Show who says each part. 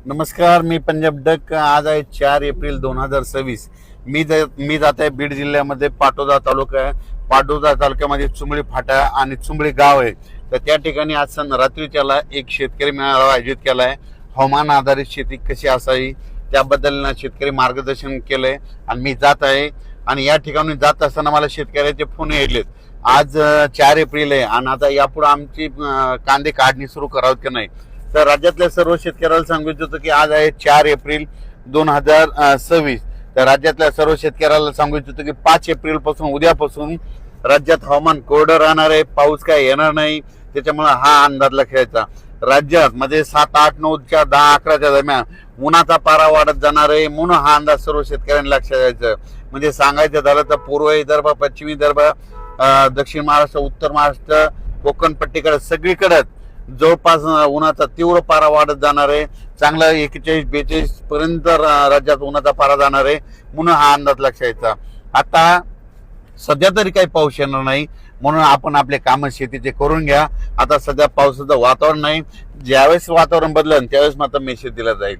Speaker 1: नमस्कार, मी पंजाब डक. आज आहे 4 एप्रिल 2026. मी जात आहे बीड जिल्ह्यामध्ये पाटोदा तालुका आहे. पाटोदा तालुक्यामध्ये चुंबळी फाटा आणि चुंबळी गाव आहे. तर त्या ठिकाणी आज रात्रीच्याला एक शेतकरी मेळावा आयोजित केला आहे. हवामान आधारित शेती कशी असावी त्याबद्दल शेतकरी मार्गदर्शन केलंय आणि मी जात आहे. आणि या ठिकाणी जात असताना मला शेतकऱ्याचे फोन यायलेत. आज 4 एप्रिल आहे आणि आता यापुढे आमची कांदे काढणी सुरू करावी की नाही. तर राज्यातल्या सर्व शेतकऱ्याला सांगू इच्छितो की आज आहे 4 एप्रिल 2026. तर राज्यातल्या सर्व शेतकऱ्याला सांगू इच्छितो की 5 एप्रिल पासून उद्यापासून राज्यात हवामान कोरडं राहणार आहे. पाऊस काय येणार नाही. त्याच्यामुळे हा अंदाज लक्षायचा. राज्यात मध्ये 7, 8, 9च्या 10, 11च्या दरम्यान उन्हाचा पारा वाढत जाणार आहे. म्हणून हा अंदाज सर्व शेतकऱ्यांनी लक्षात द्यायचं. म्हणजे सांगायचं झालं तर पूर्व विदर्भ, पश्चिम विदर्भ, दक्षिण महाराष्ट्र, उत्तर महाराष्ट्र, कोकण पट्टीकडे सगळीकडे जवळपास उन्हाचा तीव्र पारा वाढत जाणार आहे. चांगला 41-42 पर्यंत राज्यात उन्हाचा पारा जाणार आहे. म्हणून हा अंदाज लक्षायचा. आता सध्या तरी काही पाऊस येणार नाही, म्हणून आपण आपले काम शेतीचे करून घ्या. आता सध्या पावसाचं वातावरण नाही. ज्यावेळेस वातावरण बदलेल त्यावेळेस मात्र मेसेज दिला जाईल.